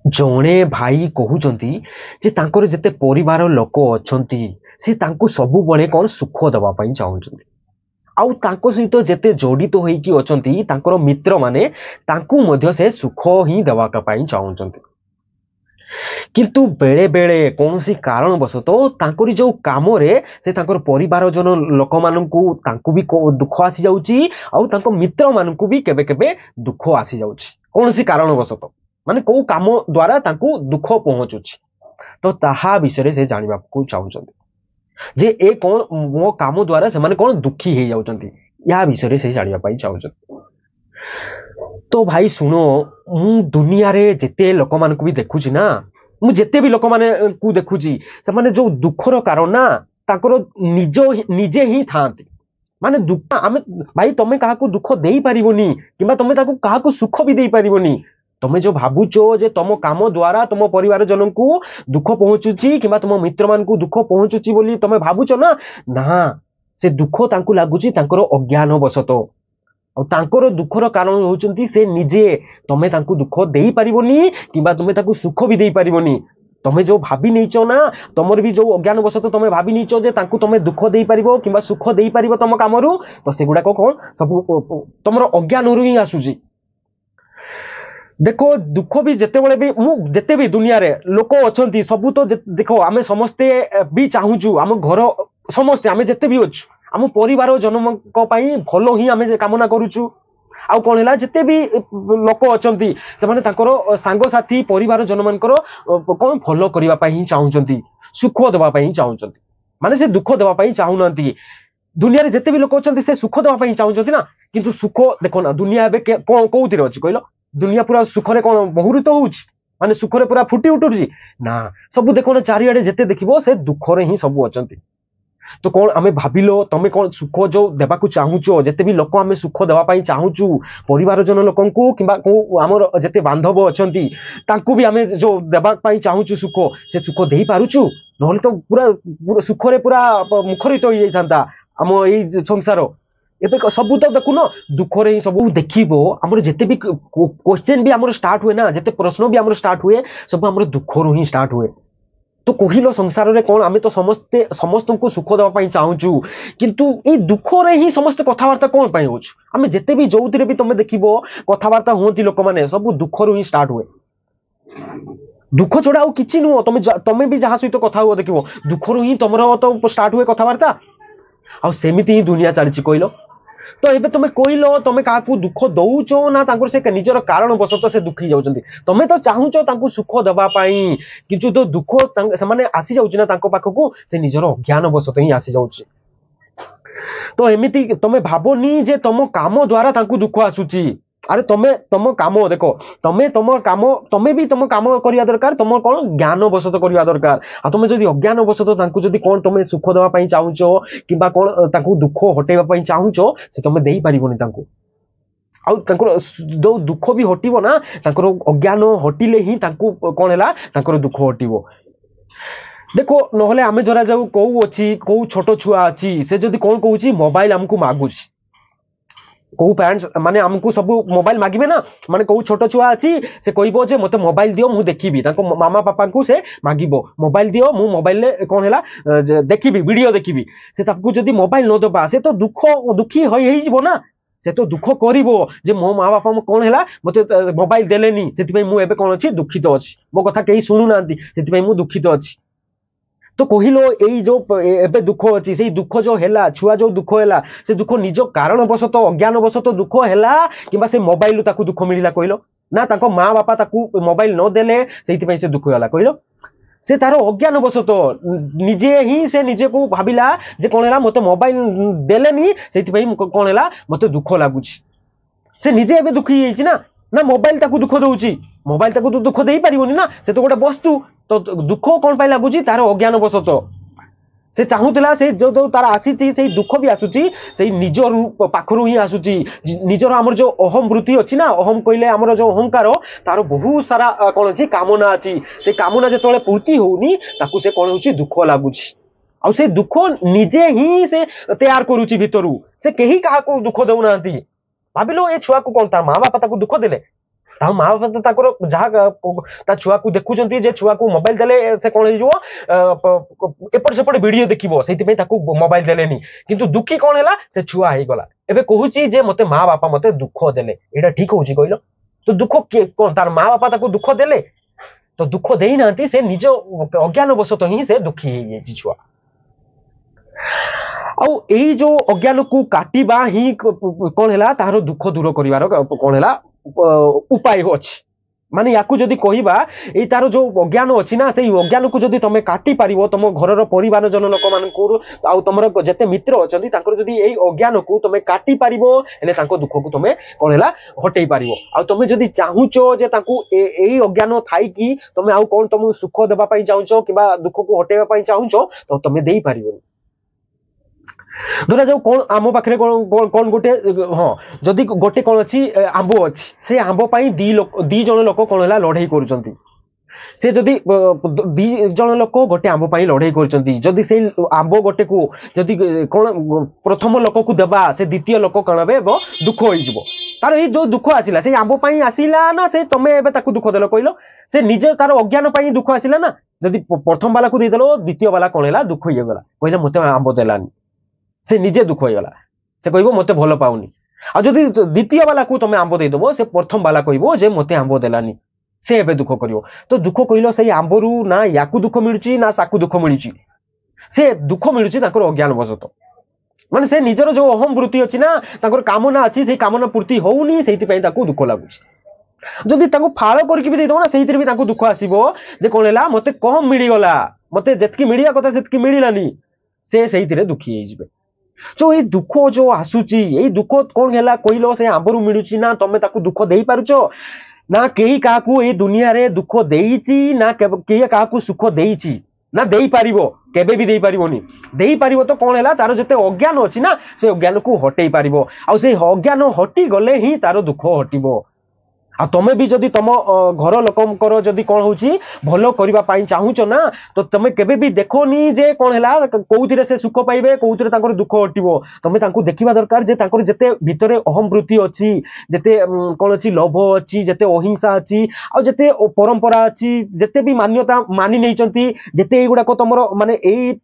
जणे भाई कहउचंती जे तांकर जेते परिवार लोक अछंती से तांको सब बळे कोन सुख दबा पई चाहउचंती आउ तांको सहित जेते जडित होईकी अछंती तांकर मित्र माने तांको मध्य से सुख ही दबा का पई चाहउचंती किंतु बेले बेले कौनसी कारण बसत तांकरी जो काम रे से तांकर परिवार जन लोक माननकु तांको भी दुख आसी जाउची आउ तांको मित्र माननकु भी केबे केबे दुख आसी जाउची कौनसी कारण बसत माने को काम द्वारा तांको दुख पहुंचुची तो ताहा विषय से जानिबा को चाहउचंती जे ए कोन मो काम द्वारा से माने कोन दुखी हे जाउचंती या विषय से जानिबा पई चाहउचंती। तो भाई शुणो मु दुनिया रे जेते लोक मानकु भी देखुची ना मु जेते भी लोक माने को देखुची से माने जो दुखर कारण ना ताकर निजे ही थांती माने दुख आमे भाई तमे काहा को दुख देई परिबोनी किबा तमे ताको काहा को सुख भी देई परिबोनी तमे जो भाबुचो जे तम काम द्वारा तम परिवार जनन को दुख पहुंचुची किबा तम मित्र मान को दुख पहुंचुची बोली तमे भाबुचो ना ना से दुख तांकु लागुची तांकर अज्ञान वशतो और तांकर दुखर कारण होचंती से निजे तमे तांकु दुख देई परिबोनी किबा तमे ताकु सुख भी देई परिबोनी तमे जो भाबी नैचो ना तमर भी जो अज्ञान वशत तमे भाबी नैचो जे तांकु तमे दुख देई परिबो किबा सुख देई परिबो तम कामरु तो सेगुडा को कोन सब तमर अज्ञान रु ही आसुची। देखो दुख भी जेते बळे भी मु जेते भी दुनिया रे लोक अछंती सब तो देखो आमे समस्ते भी चाहूचु आम घर समस्ते आमे जेते भी अछु आम परिवार जनक पई भलो ही आमे कामना करूचु आउ कोन हैला जेते भी लोक अछंती से माने ताकर सांग साथी परिवार जनमानकर कोन भलो करिवा पई चाहूचंती सुख देबा पई चाहूचंती माने से दुख देबा पई चाहूनंती दुनिया रे जेते भी लोक अछंती से सुख देबा पई चाहूचंती ना किंतु सुख देखो ना दुनिया बे कोउतिर अछि कहलो दुनिया पूरा सुखरे कोन बहुरित होउछि माने सुखरे पूरा फुटी उठुछि ना सब देखो ना चारियाडे जेते देखिबो से दुखरे ही सब अछंती तो कौन आमे भाबिलो तमे कौन सुख जो देबा को चाहूचो जेते भी लोक आमे सुख देबा पई चाहूचु परिवार जन लोकंकु किबा को हमर जेते बांधव अछंती तांकु भी आमे जो देबा पई चाहूचु सुख से सुख देई पारुचु नहले तो पूरा सुखरे पूरा मुखरित होई जाइथांता हम एई संसार एबे सब तो देखुन दुखरे ही सब देखिबो हमर जेते भी क्वेश्चन भी हमर स्टार्ट हुए ना जेते प्रश्न भी हमर स्टार्ट हुए सब हमर दुखरो ही स्टार्ट हुए तो कहिलो संसार रे कोन आमे तो समस्त को सुख देबा पई चाहूचु किंतु ए दुख रे ही समस्त कथावार्ता कोन पई होछु आमे जेते भी जोउतिरे भी तमे देखिबो कथावार्ता होंती लोक माने सब दुख रो ही स्टार्ट हुए दुख छोड़ा आ किछि नु तमे भी जहा सहित कथा हो देखिबो दुख रो ही तमरो तो स्टार्ट हुए कथावार्ता आ सेमिति ही दुनिया चलछि कहिलो तो एबे तमे कहिलो तमे काकू दुख दउचो ना तांकर से निजर कारण बसत से दुखी जाउचंती तमे तो चाहूचो तांकू सुख दबा पाई किछु तो दुख से माने आसी जाउची ना तांको पाखकू से निजर अज्ञान बसत ही आसी जाउची तो एमिति तमे भाबोनी जे तम काम द्वारा तांकू दुख आसुची अरे तमे तम काम देखो तमे तम काम तमे भी तम काम करिया दरकार तम कोन ज्ञान बसत करिया दरकार आ तमे जदी अज्ञान बसत तांकू जदी कोन तमे सुख देबा पई चाहूचो किबा कोन तांकू दुख हटेबा पई चाहूचो से तमे देई परिबोनी तांकू आ तांकर जो दुख भी हटिबो ना तांकर अज्ञान हटिले ही तांकू कोन हैला तांकर दुख हटिबो देखो नहले आमे जरा जाऊ कहू अछि कहू छोट छुआ अछि से जदी कोन कहूची मोबाइल हमकू मागुची कहू पेरेंट्स माने हमकू सब मोबाइल मागिबे ना माने कहू छोट छुआ अछि से कहइबो जे मते मोबाइल दियो मु देखिबी ताको मामा पापा को से मागिबो मोबाइल दियो मु मोबाइल ले कोन हैला देखिबी वीडियो देखिबी से ताको जदी मोबाइल न दबा से तो दुखी होई जिवो ना से तो दुख करिवो जे मो माँ बापा मो कोन हैला मते मोबाइल देलेनी सेति पई मु एबे कोन अछि दुखित अछि मो कथा केही सुनु नांती सेति पई मु दुखित अछि तो कहिलो एई जो एबे दुख अछि सेई दुख जो हैला छुआ जो दुख हैला से दुख निज कारण बसत अज्ञान बसत दुख हैला किबा से मोबाइल ताकू दुख मिलिला कहिलो ना ताको माँ बापा ताकू मोबाइल न देले सेति पई से दुख हैला कहिलो से तारो अज्ञान बसत निजे ही से निजे को भाबिला जे कोन हैला मते मोबाइल देलेनी सेति पई कोन हैला मते दुख लागुची से निजे एबे दुखी हेछि ना मोबाइल ताकू दुख दउची मोबाइल ताकू तो दुख देई परिबोनी ना से तो गोटे वस्तु तो दुख कोन पाई लागुची तार अज्ञान बसत से चाहूतला से जो तार आसीची से दुख भी आसुची से निज पाखरु ही आसुची निजर हमर जो अहम वृत्ति अछि ना अहम कइले हमर जो अहंकार तार बहुत सारा कोन अछि कामना अछि से कामना जेतोले पूर्ति होउनी ताकू से कोन होउची दुख लागुची आ से दुख निजे ही से तैयार करूची भितरु से केही काहा को दुख दउ नांती भाबिलो ए छुआ को कोन तार माँ बापा ताकू दुख देले ता माँ बापा तो ताकर जहाँ ता छुआ को देखुचंती जे छुआ को मोबाइल देले से कोन हिजो एपट सेपट वीडियो देखिबो सेति पे ताको मोबाइल देलेनी किंतु दुखी कोन हैला से छुआ हेई गला एबे कहूची जे मते माँ बापा मते दुख देले एटा ठीक होची कहलो तो दुख कोन तार माँ बापा ताको दुख देले तो दुख देई नांती से निज अज्ञान वशत ही से दुखी हेई छुआ आउ एई जो अज्ञान को काटिबा ही कोन हैला तारो दुख दूर करिवार कोन हैला उपाय अछि माने याकू जदी कहिबा ए तारो जो अज्ञान अछि ना से अज्ञान को जदी तमे काटी पारिबो तम घरर परिवार जन लोक मान को आउ तमर जते मित्र अछंती ताकर जदी एई अज्ञान को तमे काटी पारिबो एले ताको दुख को तमे कोन हैला हटेई पारिबो आउ तमे जदी चाहुचो जे ताकू एई अज्ञान थाई कि तमे आउ कोन तमु सुख देबा पई चाहुचो किबा दुख को हटेबा पई चाहुचो तो तमे देई पारिबो धरा जाऊ कौन आम पाखे कौन गोटे हाँ जदि गोटे कौन अच्छी आंब अच्छी से आंब दी जन लोक कौन है लड़ाई करुँच से जदि दी जन लोक गोटे आंब लड़ाई करुँच से आंब गोटे को जदि कौन प्रथम लोक को देवा से द्वितीय लोक कौन हे दुख हो तार ये जो दुख आसला से आंब आसला ना से तमे ताकू दुख देल कहल से निजे तार अज्ञान दुख आसला ना जदि प्रथम वाला को देदेल द्वितीय वाला कौन है दुख हो गला कहले मत आंब देलानी से निजे दुख हो गला से कहबो मते भल पाउनी आ जदि द्वितीय वाला को तमे आंब दे दबो से प्रथम वाला कहबो जे मते आंब देलानी से एबे दुख करियो तो दुख कहलो से आंबरू ना याकू दुख मिलुची ना साकू दुख मिलुची से दुख मिलुची ताकर अज्ञान वशत माने से निजर जो अहम वृत्ति अछि ना ताकर कामना अछि से कामना पूर्ति होउनी सेति पई ताकू दुख लागुची जदि ताकू फाळ करके भी दे दो ना सेति भी ताकू दुख आसीबो जे कोन हैला मते कम मिली गला मते जतकी मिलिया कथा सेतकी मिलिलानी से सेति रे दुखी हे जिवे जो ये दुख जो आसुची ये दुख कौन है कहलो से आंबरू मिलुची ना तमे ताकू दुख दे पारुच ना कई काकू ये दुनिया रे दुख देईची ना कई काकू सुख देईची ना देई पारिबो केबे भी देई पारिबोनी देई पारिबो तो कौन है तारो जते अज्ञान अछि ना से अज्ञान को हटेई पारिबो आ से अज्ञान हटी गले ही तारो दुख हटिबो आ तमे भी जदि तम घर लोकंकर जदि कौन होची भलो करिबा पाई चाहुचो ना तो तमे केबे भी देखोनी जे कौन हैला कोउथिरे से सुख पाइबे कोउथिरे तांकर दुख हटिबो तमे तांको देखिबा दरकार जे तांकर जते भितरे अहम वृत्ति अछि जते कौन अछि लोभ अछि जते अहिंसा अछि आ जते परंपरा अछि जते भी मान्यता मानि नै चंती जते एगुडा को तमरो माने एई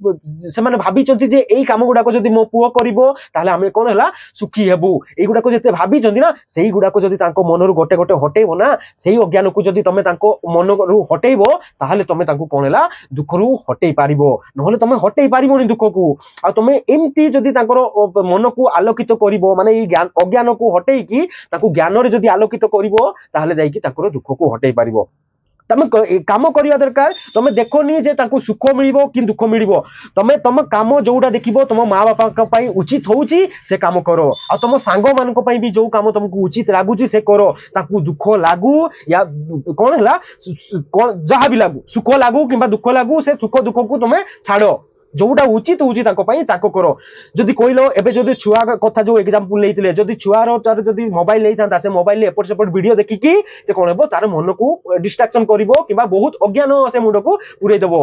से माने भाबी चंती जे एई काम गुडा को जदि मो पुओ करिवो ताले हमें कौन हैला सुखी हेबु एगुडा को जते भाबी चंती ना सेई गुडा को जदि तांको मनरु गोटे गोटे हटेबो ना सेही अज्ञान को जदि तमे तांको मनरु हटेबो ताहले तमे तांको कोन हैला दुखरु हटेई पारिबो नहले तमे हटेई पारिबोनी दुख को आ तमे एम्ति जदि तांकर मन को आलोकित करिवो माने ई ज्ञान अज्ञान को हटेई कि तांको ज्ञान रे जदि आलोकित करिवो ताहले जाई कि तांकर दुख को हटेई पारिबो तमे काम करिया दरकार तमे देखोनी जे तांको सुख मिलिबो कि दुख मिलिबो तमे तम काम जोडा देखिबो तम माँ बापा का पई उचित होउची से काम करो आ तम सांग मान को पई भी जो काम तुमको उचित लागुची से करो ताकू दुख लागू या कोन हला कोन जहा भी लागू सुख लागू किबा दुख लागू से सुख दुख को तमे छाड़ो जोटा उचित होउची ताको पई ताको करो जदि कहलो एबे जदि छुआ कथा जो एग्जांपल लेइतिले जदि छुआर तार जदि मोबाइल लेइथांता से मोबाइल ले एपट सेपट वीडियो देखि कि से कोन हेबो तार मन को डिस्ट्रैक्शन करिवो किबा बहुत अज्ञान से मुंड को पुरै देबो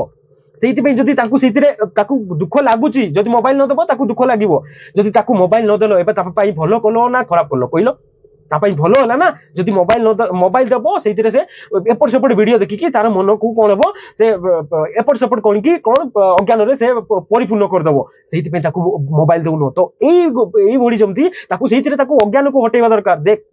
सेति पे जदि ताकू सेतिरे ताकू दुख लागुची जदि मोबाइल न देबो ताकू दुख लागिवो जदि ताकू मोबाइल न देलो एबे ता पई भलो कलो ना खराब कलो कहलो तापाई भलो होला ना जदि मोबाइल देबो सेतिरे से एपट सेपट वीडियो देखि कि तार मन को कोन हेबो से एपट सेपट कोन कि कोन अज्ञान रे से परिपूर्ण कर देबो सेति पे ताकू मोबाइल देउनो तो एई भोडी जमती ताकू सेतिरे ताकू अज्ञान को हटेबा दरकार देख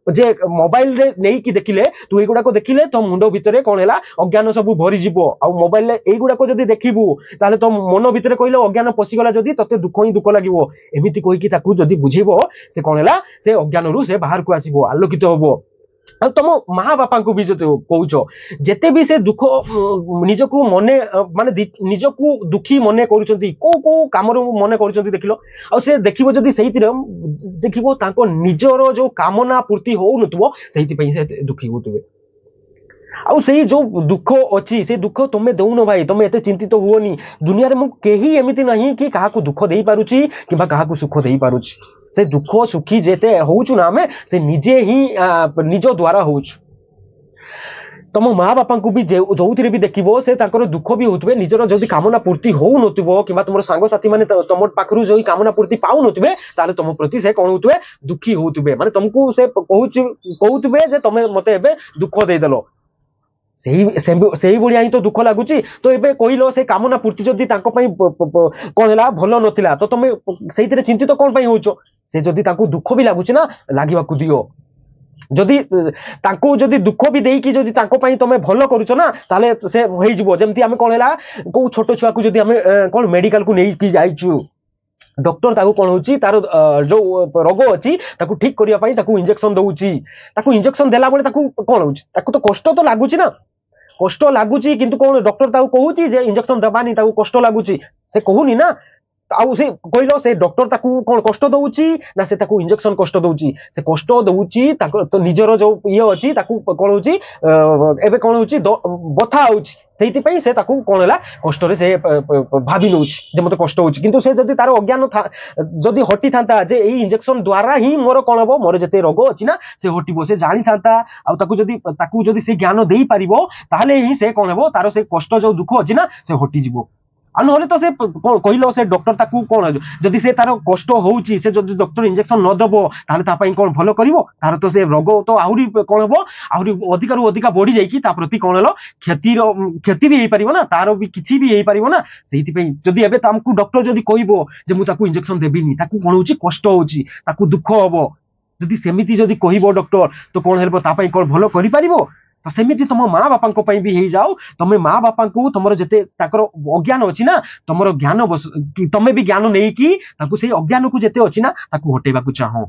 जे मोबाइल रे नै कि देखिले तू एगुडा को देखिले तो मुंडो भितरे कोन हैला अज्ञान सब भरी जिवो आ मोबाइल रे एगुडा को जदी देखिबू ताले तो मन भितरे कहिलो अज्ञान पसी गला जदी तते दुख ही दुख लागिवो एमिति कहि कि ताकू जदी बुझिबो से कोन हैला से अज्ञान रु से बाहर को आसीबो आलोकित होबो आ तुम माँ बापा को भी जो कहूच जेते भी से दुख निजकू मने माने निजकू दुखी मने करूचंती को काम मने करूचंती देखिलो आ से देखिबो जदी सेहितिरे देखिबो ताको निजरो जो कामना पूर्ति हो नथबो सेहिति पई से दुखी होतबे आ से जो दुख अच्छी से दुख तुमे दउनो भाई तुमे एते चिंतित हुओनी दुनिया रे मु केही एमिति नहीं कि काहा को दुख देई पारुची किबा काहा को सुख देई पारुची से दुख सुखी जेते होउछु ना हमें से निजे ही निजो द्वारा होउछु तुम माँ बापा को भी जो भी देखो से दुख भी होते निजर जदि कामना पूर्ति हो नथिबो कि तुम सांगसाथी मैंने तुम पाखु जो कामना पूर्ति पाऊ नथिबे ताले तुम प्रति से कौन होते दुखी होते माने तुमको से कहूथिबे जे तुम मते एबे दुख देदेल से भाया ही तो दुख लगुच तो ये कहल से कामना पूर्ति जदि कौन है भल नथिला तो तुम से चिंतित कौन हो से जदि दुख भी लगुच ना लगे दियो जदि जदि दुख भी देकी जदि तुम भल करुच ना ताले से जमती आम कौन है कौ छोट छुआ को जदि आम कौन मेडिकल को नहीं जाइचु डॉक्टर ताकू कौन होची तार जो रोग अच्छी ठीक करने इंजेक्शन दउची इंजेक्शन देला बेले कौन होची तो कष्ट तो लगुच ना कष्ट लगुच किंतु कौन डॉक्टर कहूँ जे इंजेक्शन देवानी कष्ट लगुच से कहूनी ना आउ से कहल से डॉक्टर ताकू कौन कष्ट दउची ना से इंजेक्शन कष्ट दउची से कष्ट दउची तो निजर जो ये अच्छी कौन होची एबे कौन होची बथा होची सेति पई से कौन है कष्ट रे से भाभी नउची जे मते कष्ट होची किंतु से जदि तार अज्ञान जदि हटी थांता जे एई इंजेक्शन द्वारा ही मोर कौन हबो मोर जते रोग अछि ना से हटिबो से जानि थांता आ ताकू जदि से ज्ञान देई परिबो ताहले ही से कौन हबो तार से कष्ट जो दुख अछि ना से हटि जिवो आ नहले तो से कहल से डॉक्टर ताकू कौन जदि से तार कष्ट होउची से जदि डॉक्टर इंजेक्शन न दबो ताहले ता पई कौन भलो करिवो तार तो से रोग तो आहुरी कौन हबो आहुरी अधिक रु अधिक बढ़ी जाई कि ता प्रति कौन हलो क्षति भी हेई परिवो ना तार भी किछि भी हेई परिवो ना सेति पई जदि एबे तामकू डॉक्टर जदि कहइबो जे मु ताकू इंजेक्शन देबिनी ताकू कौन होउची कष्ट होउची ताकू दुख हबो जदि सेमिति जदि कहइबो डॉक्टर तो कौन हेबो ता पई कौन भलो करि परिवो तो सेमिति तुम माँ बापा भी हो जाओ तुम माँ बापा को तुम जिते अज्ञान अच्छी ना तुम ज्ञान तुम भी ज्ञान नहीं कि से अज्ञान को जिते अच्छी ना हटेबा चाह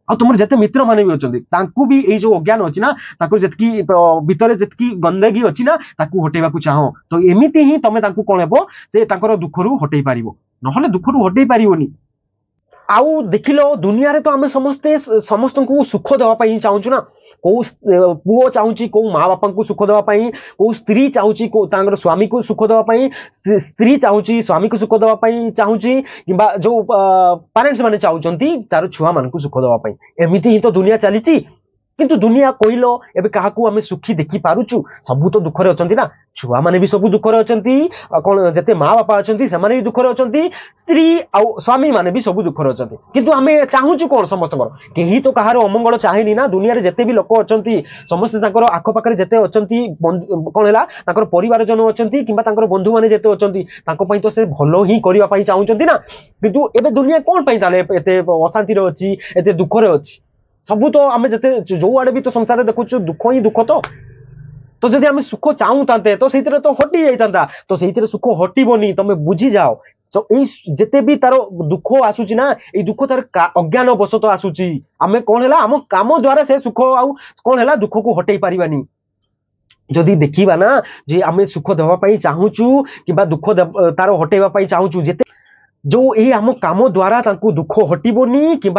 आ तुम जिते मित्र मैंने भी अच्छा भी ये जो अज्ञान अच्छी ना जी भितर जी गंदगी अच्छी ना हटेबा चाह तो एमती ही तुम कौन हे से दुख रू हटई पार ना दुख रू हटई पारनी आउ देख लो दुनिया रे तो आम समस्ते समस्त को सुख देवाई चाहूँ ना कौ पुओ चाहूँ कौ माँ बापा को सुख देवाई कौ स्त्री चाहूँ स्वामी को सुख देवाई स्त्री चाहूँ स्वामी को सुख देवाई चाहूँ कि जो पेरेंट्स माने चाहूँगी तार छुआ मान को सुख देवाई एमती ही तो दुनिया चली किंतु दुनिया कहल एबे काहाकू आमे सुखी देखि पारुचु सबु तो दुख रे अछंती ना छुआ माने भी सबु दुख रे अछंती कोन जते माँ बापा अछंती से माने भी दुख रे अछंती स्त्री आ स्वामी माने भी सबु दुख रे अछंती किंतु आमे चाहूचु कोन समस्त केही तो कहारो अमंगल चाहेनी ना दुनिया रे जते भी लोक अछंती समस्त ताकर आखो पाखरे जते अछंती कोन हैला ताकर परिवार जन अछंती किबा ताकर बंधु माने जते अछंती ताको पई तो से भलो ही करिवा पई चाहूचंती ना किंतु एबे दुनिया कोन पई ताले एते अशांति रे अछि एते दुख रे अछि सबू तो आम जिते जो आड़े भी तो संसार देखु दुख ही दुख तो जदि आम सुख चाहूँ तो से तो हटि जाता तो से सुख हटबनी तुम बुझी जाओ तो जिते भी तार दुख आसूची ना ये दुख तार अज्ञान बसत आसूची आम कौन है आम काम द्वारा से सुख आउ कौन है दुख को हटई पारिबानी जदि देखिबा ना जे आम सुख देवाई चाहूचु कि दुख तार हटेबा चाहूचु जेते जो ये आम काम द्वारा दुख हटबनी कि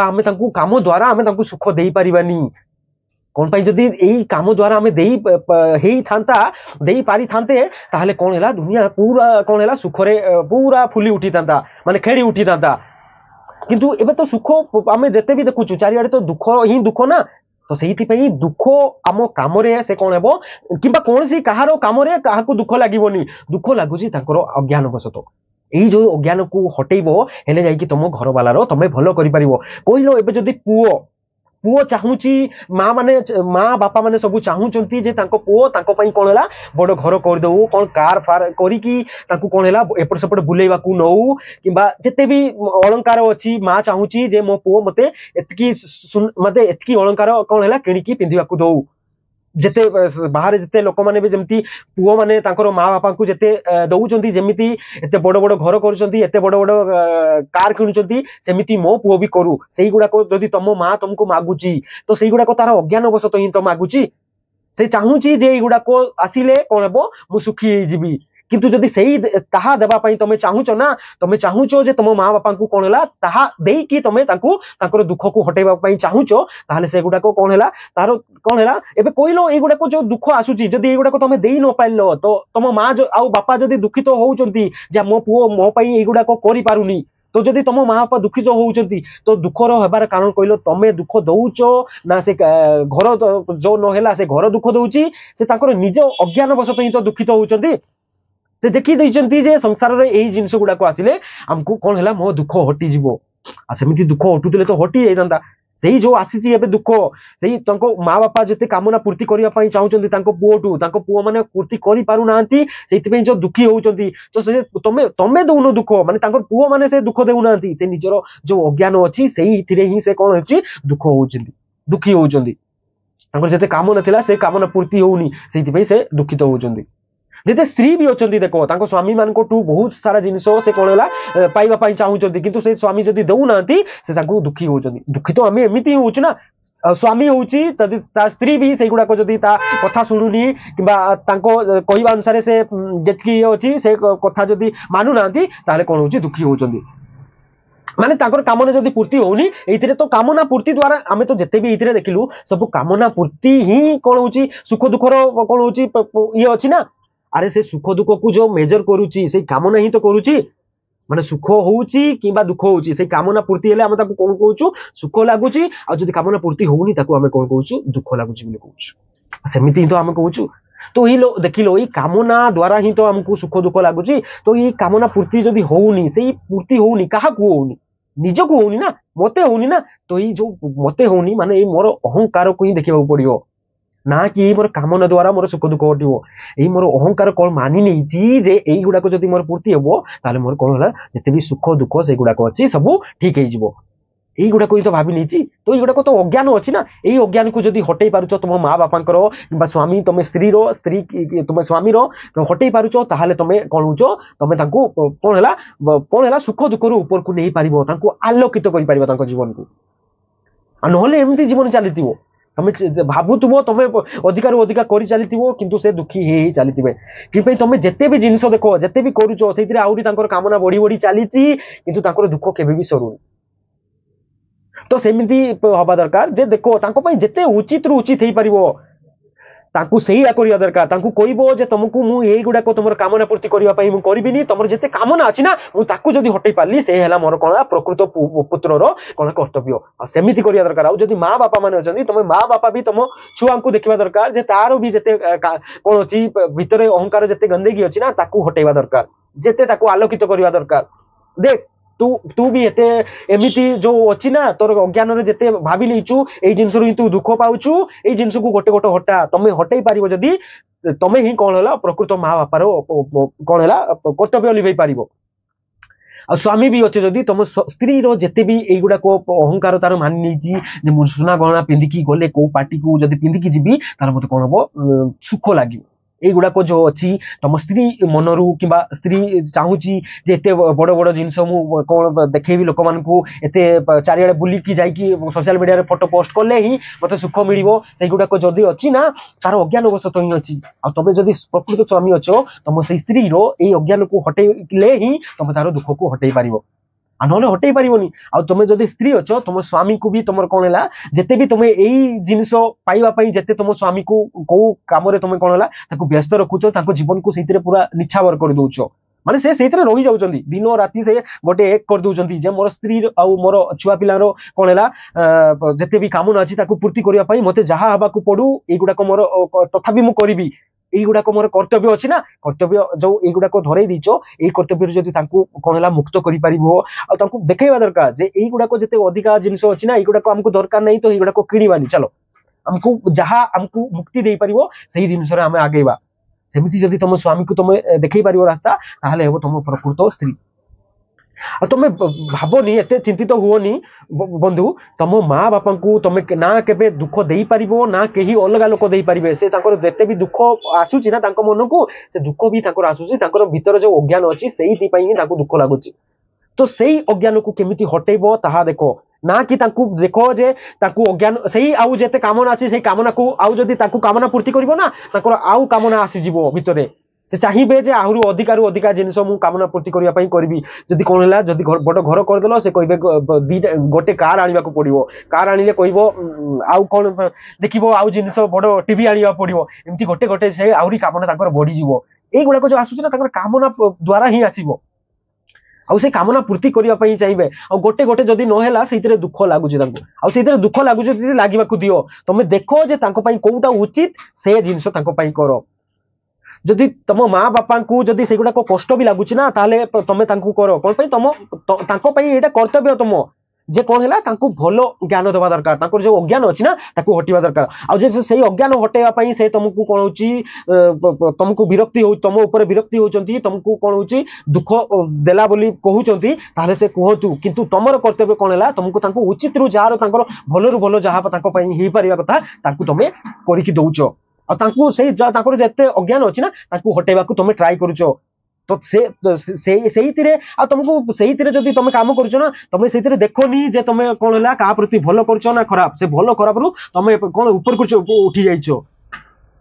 काम द्वारा आम सुख दे पारिबानी कौन पाई जदि यही काम द्वारा आम दे पारी थांते ताहले कौन है दुनिया पूरा कौन है सुख रे पूरा फुली उठी था माने खेड़ी उठी था किंतु एबे तो सुख आम जिते भी देखु चारिआडे तो दुख ही दुख ना तो से दुख आम काम से कौन हे कि कौन सी कहार काम क्या दुख लगभग दुख लगुच अज्ञान वशत यही जो अज्ञान को हटेबो हेले जाइए तुम घर वालार तुम भल कर कहल एबे जदि पुओ चाहूची माँ बापा माने सब चाहूंती जे पुओ कौन है बड़ घर करदे कौन कार फार करी कौन है एपट सेपट बुलेवा को नौ कि जिते भी अलंकार अच्छी माँ चाहूची जे मो पुओ मते एतकी अलंकार कौन है किणिकी पिंधिबा को दौ जेते बाहर जिते लोक माने भी जमती पुओ माने तांकर माँ बापा को जेते दउचंती जेमिति एते बड़ बड़ घर करूचंती एते बड़ बड़ कार किणुचंती सेमिति मो पुओ भी करू सेही गुडा को जदी तमो माँ तुमको मागुची तो सेही गुडा को तार अज्ञान वशत ही तो मागुची से चाहूची जे गुडा को आसिले कोन हेबो मु सुखी जीवी किंतु जदि सही ताहा देबा पई तमे चाहूच ना तमे चाहूच जे तम माँ बापा को कोन हला ताहा देई कि तमे तांको तांकर दुख को हटेबा पई चाहूच ताहले से गुडा को कोन हला तारो कोन हला एबे कोइलो ए गुडा को जो दुख आसुची जदि ए गुडा को तमे देई न पाइलो तो तम माँ जो आउ बापा जदि दुखित होउचंती जे मो पुओ मो पई ए गुडा को करि पारुनी तो जदि तुम माँ बापा दुखित होउचंती तो दुखर हेबार कारण कहलो तमे दुख दउचो ना से घर जो नहेला से घर दुख दउची से तांकर निज अज्ञान वश पे तो दुखित होउचंती से देखि दैचंती जे संसार रे एही जिंस गुडा को आसिले हमकु कोन हला मो दुख हटि जिवो आ सेमिति दुख हटुतले तो हटि जाइतंता सेही जो आसीची एबे दुख सेही तांको माँ बापा जते कामना पूर्ति करिया पई चाहुचंती तांको पुओ माने पूर्ति करि पारु नांती सेति पे जो दुखी होउचंती तो से तमे दउनो दुख माने तांको पुओ माने से दुख देउ नांती से निजरो जो अज्ञान अछि सेही थिरे ही से कोन होची दुख होउचंती दुखी होउचंती तांको जते कामना थिला से कामना पूर्ति होउनी सेति पे से दुखित होउचंती जेते स्त्री भी अच्छी देखो तांको स्वामी मान बहुत सारा जिनस से कौन है पाइबा चाहूँगी किंतु से स्वामी जदि दौना से दुखी होती दुखी तो आम एमती हूँ ना स्वामी हूँ स्त्री भी से गुड़ाक जदि कथा शुणुनी कि कहवा अनुसार से जी अच्छी से कथा जदि मानुना कौन हो दुखी होती माने तांकर कामना जदि पूर्ति होनी एइथिरे तो कामना पूर्ति द्वारा आमे तो जते भी एइथिरे देखिलु सब कामना पूर्ति ही कौन होची सुख दुखर कौन होची ये अछि ना अरे से सुख दुख को जो मेजर करूची से कामना ही तो करूची माने सुख होउची किबा दुख होउची से कामना पूर्ति हेले हम ताको कोन कहूछु सुख लागुची आ जदि कामना पूर्ति होउनी ताको हम कोन कहूछु दुख लागुची बोली कहूछु सेमिति तो हम कहूछु तो ई लो देखिलो ई कामना द्वारा ही तो हमको सुख दुख लागुची तो ई कामना पूर्ति जदि होउनी से पूर्ति होउनी काहा को होउनी निज को होउनी ना मते होउनी ना तो ई जो मते होउनी माने ई मोर अहंकार को ही देखिबा पड़ियो ना कि मोर कामना द्वारा मोर सुख दुख हटिबो एई मोर अहंकार कोन मानि नै जी जे एई गुडा को जदि मोर पूर्ति हेबो ताले मोर कोन होला जते भी सुख दुख से गुडा को अछि सब ठीक हे जिवो एई गुडा को तो भाबी नै छी तो एई गुडा को तो अज्ञान अछि ना एई अज्ञान को जदि हटै पारुचो तुम माँ बापांकर बा स्वामी तुम स्त्री तुम स्वामी रो हटै पारुचो ताहाले तुम कोन होचो तुम तांको कोन होला सुख दुख रो ऊपर को नै पारिबो तांको आलोकित करि पारिबो तांको जीवन को आ नहले एमती जीवन चलितिबो तमें भावुव तुम अधिकार अधिका कर चली किंतु से दुखी ही चली कि तुम जिते भी जिनस देख जिते भी करुच से कामना बढ़ी बढ़ी चली किंतु दुख केबे भी सरुनी तो सेमिति हवा दरकार जे देखो जिते उचित रु उचित हो पार ताकू सेया करिया दरकार ताकू कहबो जे तुमको मु एई गुडा को तुमर कामना पूर्ति करिया पई मु करबिनी तुमर जते कामना अछि ना मु ताकू जदी हटै पारली से हैला मोर कोन प्रकृत पुत्रर कोन कर्तव्य सेमिति करिया दरकार आ जदी माँ बापा माने अछंती तुम माँ बापा भी तुम छुआ को देखिबा दरकार जे तारो भी जते कोन अछि भितरे अहंकार जते गंदेगी अछि ना ताकू हटैबा दरकार जते ताकू आलोकित करिया दरकार देख तू भी एते एमिति जो अछि ना तोर अज्ञान रे जते भाबी लेचु एई जिंस रो तू दुख पाउचु एई जिंस को गोटे गोटे हटा तमे हटै पारिबो जदी तमे ही कोन होला प्रकृत माँ बापार कोन होला कर्तव्य लिबै पारिबो आ स्वामी भी अच्छे जदि तुम स्त्री रो जते भी एई गुडा को अहंकार तार मान नेची जे मु सुना गहना पिंदिकी गले को पार्टी को जदि पिंदिकी जिबी तार मते कोन हबो सुख लागिबो एई गुडा को जो अछि तम स्त्री मनरू किबा स्त्री चाहूची जे एते बड़ बड़ जिंस मु कोन देखेबी लोक मान को एते चारियाडे बुली की जाई की सोशल मीडिया रे फोटो पोस्ट करले ही मते सुख मिलिबो सेई गुडा को जदी अछि ना तार अज्ञान वशत ही अछि आ तबे जदी प्रकृत स्वामी अछो तम सेई स्त्री रो एई अज्ञान को हटेले ही तम तार दुख को हटै पारिबो आ नहले हटै पारिबोनी आ तुम जदि स्त्री अछो तुम स्वामी को भी तुमर कोन हला जते भी तुम एई जिंस पाइबा पई जते तुम स्वामी को को काम रे तुम कोन हला ताको व्यस्त रखुचो ताको जीवन को सेतिरे पूरा निछावर कर दोचो माने से सेतिरे रही जाउचंदी दिन राती से गोटे एक कर दोचंदी जे मोर स्त्री आ मोर छुआ पिलारो कोन हला जते भी कामना अछि ताको पूर्ति करिया पई मते जहा हबा को पडू एई गुडा को मोर तथापि मु करबी एई गुडा को मोर कर्तव्य अछि ना कर्तव्य जो एई गुडा को धरै दिचो एई कर्तव्य जदि तांको कोन हला मुक्त करि परिबो आ तांको देखेबा दरकार जे एई गुडा को जते अधिका जिंस अछि ना एई गुडा को हमको दरकार नै तो एई गुडा को किनिबानी चलो हमको जहा हमको मुक्ति देई परिबो सही जिंस रे हम आगेबा सेमिति जदि तुम स्वामी को तुम देखै परिबो रास्ता ताहाले हेबो तुम प्रकृत स्त्री आ तुम भावनी एते चिंतित हुओनी बंधु तुम माँ बापा को तुम ना केबे दुख देई परिबो ना केही अलगा लोक देई परिबे से ताकर जते भी दुख आसुची ना ताको मन को से दुख भी ताकर आसुची ताकर भीतर जो अज्ञान अछि सेही पई ही ताको दुख लागुची तो सेही अज्ञान को केमिति हटेबो ताहा देखो ना कि ताकू देखो जे ताकू अज्ञान सही आउ जते कामना अछि सेही कामना को आउ जदी ताकू कामना पूर्ति करबो ना ताकर आउ कामना आसी जिवो भितरे से चाहिए जे आहरु अधिका जिनस मु कामना पूर्ति करिया पई करबी जदी कोन हला जदी बड़ घर कर देलो से कहबे गोटे कार आनिबा को पड़िबो कार आनिले कहबो आउ कोन देखिबो आउ जिनस बड़ टीवी आनिबा पड़िबो एमती गोटे गोटे से आहुरी कामना ताकर बढ़ी जिवो एई गुडा को जो आसुची ना ताकर कामना द्वारा ही आसीबो ଆଉ ସେ କାମନା ପୂର୍ତ୍ତି କରିବା ପାଇଁ ଚାହିଁବେ ଆଉ ଗୋଟେ ଗୋଟେ ଯଦି ନହେଲା ସେଇଥିରେ ଦୁଃଖ ଲାଗୁଛି ତାଙ୍କୁ ଆଉ ସେଇଥିରେ ଦୁଃଖ ଲାଗୁଛି ଯଦି ଲାଗିବାକୁ ଦିଅ ତମେ ଦେଖ ଯେ ତାଙ୍କ ପାଇଁ କୋଉଟା ଉଚିତ ସେ ଜିନିଷ ତାଙ୍କ ପାଇଁ କର ଯଦି ତମ ମା ବାପାଙ୍କୁ ଯଦି ସେଗୁଡାକ କଷ୍ଟ ବି ଲାଗୁଛି ନା ତାହେଲେ ତମେ ତାଙ୍କୁ କର କଣ ପାଇଁ ତାଙ୍କ ପାଇଁ ଏଇଟା କର୍ତ୍ତବ୍ୟ ତମ ଯେ କଣ ହେଲା ତାଙ୍କୁ ଭଲ ଜ୍ଞାନ ଦେବା ଦରକାର ତାଙ୍କର ଯୋଉ ଅଜ୍ଞାନ ଅଛି ନା ତାକୁ ହଟିବା ଦରକାର ଆଉ ଯେ ସେଇ ଅଜ୍ଞାନ ହଟେଇବା ପାଇଁ ସେ ତମକୁ କଣ ହଉଛି ତମକୁ ବିରକ୍ତି ହଉ ତମ ଉପରେ ବିରକ୍ତି ହଉଛନ୍ତି ତମକୁ କଣ ହଉଛି ଦୁଃଖ ଦେଲା ବୋଲି କହୁଛନ୍ତି ତାହେଲେ ସେ କୁହନ୍ତୁ କିନ୍ତୁ ତମର କର୍ତ୍ତବ୍ୟ କଣ ହେଲା ତମକୁ ତାଙ୍କୁ ଉଚିତରୁ ଯାହାର ତାଙ୍କର ଭଲରୁ ଭଲ ଯାହା ତାଙ୍କ ପାଇଁ ହେଇପାରିବା କଥା ତାଙ୍କୁ ତମେ କରିକି ଦଉଛ ଆଉ ତାଙ୍କୁ ସେଇ ତାଙ୍କର ଯେତେ ଅଜ୍ଞାନ ଅଛି ନା ତାଙ୍କୁ ହଟେଇବାକୁ ତମେ ଟ୍ରାଏ କରୁଛ ତ ସେଇଥିରେ ଆଉ ତମକୁ ସେଇଥିରେ ଯଦି ତମେ କାମ କରୁଛ ନା ତମେ ସେଇଥିରେ ଦେଖନି ଯେ ତମେ କଣ ହେଲା କାହା ପ୍ରତି ଭଲ କରୁଛ ନା ଖରାପ ସେ ଭଲ ଖରାପରୁ ତମେ କଣ ଉପରକୁ ଉଠି ଯାଇଛ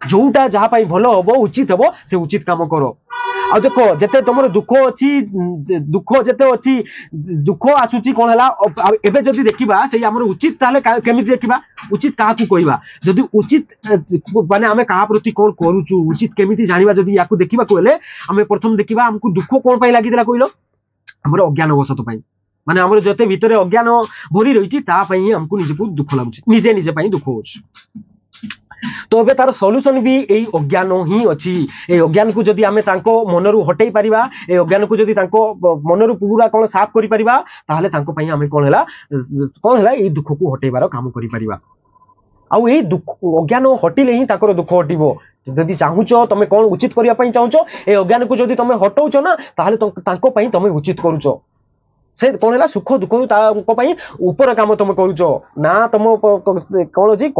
ଯୋଉଟା ଯାହା ପାଇଁ ଭଲ ହବ ଉଚିତ ହବ ସେ ଉଚିତ କାମ କର ଆଉ ଦେଖ ଯେତେ ତମର ଦୁଃଖ ଅଛି ଦୁଃଖ ଯେତେ ଅଛି ଦୁଃଖ ଆସୁଛି କଣ ହେଲା ଏବେ ଯଦି ଦେଖିବା ସେଇ ଆମର ଉଚିତ ତାହେଲେ କେମିତି ଦେଖିବା ଉଚିତ କାହାକୁ କହିବା ଯଦି ଉଚିତ ମାନେ ଆମେ କାହା ପ୍ରତି କଣ କରୁଛୁ ଉଚିତ କେମିତି ଜାଣିବା ଯଦି ୟାକୁ ଦେଖିବାକୁ ହେଲେ ଆମେ ପ୍ରଥମ ଦେଖିବା ଆମକୁ ଦୁଃଖ କଣ ପାଇଁ ଲାଗିଥିଲା କହିଲ ଆମର ଅଜ୍ଞାନ ବଶତ ପାଇଁ ମାନେ ଆମର ଯେତେ ଭିତରେ ଅଜ୍ଞାନ ଭରି ରହିଛି ତା ପାଇଁ ହିଁ ଆମକୁ ନିଜକୁ ଦୁଃଖ ଲାଗୁଛି ନିଜେ ପାଇଁ ଦୁଃଖ ହଉଛି तो ए तार सॉल्यूशन भी यही अज्ञान ही अच्छी ए अज्ञान को जदि आमे तांको मनरु हटै परिबा ए अज्ञान को जदि तांको मनरु पूरा कोन साफ करि परिबा ताहले तांको पई आमे कोन हला ए दुख को हटैबार काम करि परिबा आउ ए दुख अज्ञान हटिले ही ताकर दुख हटिबो जदि चाहुचो तमे कोन उचित करिया पई चाहुचो ए अज्ञान को जदि तमे हटौचो ना ताहले तांको पई तमे उचित करूचो से कोन हला सुख दुख तांको पई ऊपर काम तमे करूचो ना तम कोन जी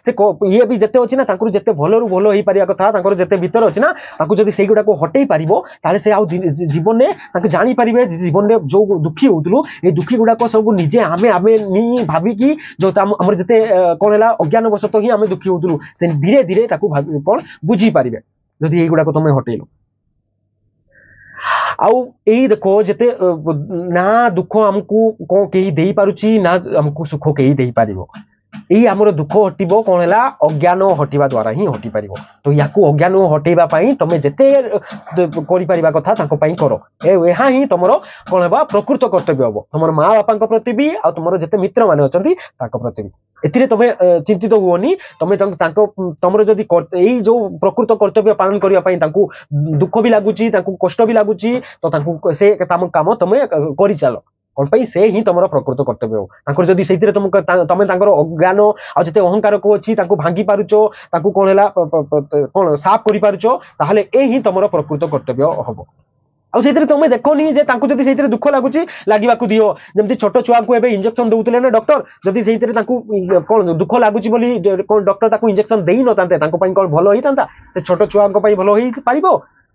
से ये भी जते अछि ना तांकुर जते भलरु भलो होई परिया कथा तांकर जते भीतर अछि ना तांकु जदि सेई गुडा को हटेई परिबो ताले से आउ जीवन ने तांके जानि परिबे जीवन ने जो दुखी होउतलु ए दुखी गुडा को सब निजे आमे नी भाबी की जो हमर जते कोन हला अज्ञान वशत ही आमे दुखी होउतलु से धीरे धीरे ताकु कोन बुझी परिबे जदि ए गुडा को तमे हटेइलो आउ एई देखो जते ना दुख हमकु को केही देई पारुची ना हमकु सुख केही देई पारिबो यही आमर दुख हटिबो कोन हला अज्ञान हटिबा द्वारा ही हटि परिबो तो याकू अज्ञान हटेबा पई तमे जते करि परिबा कथा ताको पई करो एहा ही तमरो कोन हेबा प्रकृत कर्तव्य हबो तमर मां बापांक प्रति भी आ तमरो जते मित्र माने अछंती ताको प्रति भी एथिरे तमे चिंतित होनी तमे तांको तमरो जदी एही जो प्रकृत कर्तव्य पालन करिया पई तांको दुख भी लागुची तांको कष्ट भी लागुची तो तांको से काम तमे करि चालो कौन पाई से ही तुम प्रकृत कर्तव्य हो जदि से तमें अज्ञान आते अहंकार को अच्छी भांगी पारुचो कौन है कौन साफ कर पारुचो ताहले ए ही तुम प्रकृत कर्तव्य हम आउ तुम देखनी जे जदि से दुख लगुच लगे दियो जमी छोट छुआ को इंजेक्शन दौले ना डॉक्टर जदि से कौन दुख लगुच डॉक्टर इंजेक्शन दे न था कौन भल होता से छोट छुआ भल हो पार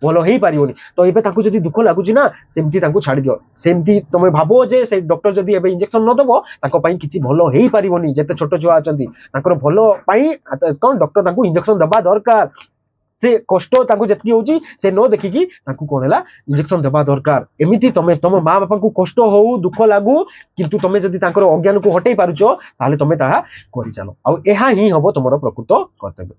भल हो पारिबोनी तो एबे ताकू जदी दुख लागुची ना सेमती ताकू छाड़ी दियो सेमती तमे भाबो जे से डॉक्टर जदी एबे इंजेक्शन न दबो ताको पई किछि भलो हेई पारिबोनी जते छोट छुआ अछंती ताकर भलो पई कोन डॉक्टर ताकू इंजेक्शन दबा दरकार से कष्ट ताकू जतकी होची से न देखिकी ताकू कोन हला इंजेक्शन दबा दरकार एमिति तमे तम मां बापा को कष्ट हो दुख लागू किंतु तमे जदी ताकर अज्ञान को हटेई पारुचो ताले तमे ताहा करि चलो आ एहा ही हबो तमरो प्रकृत कर्तव्य।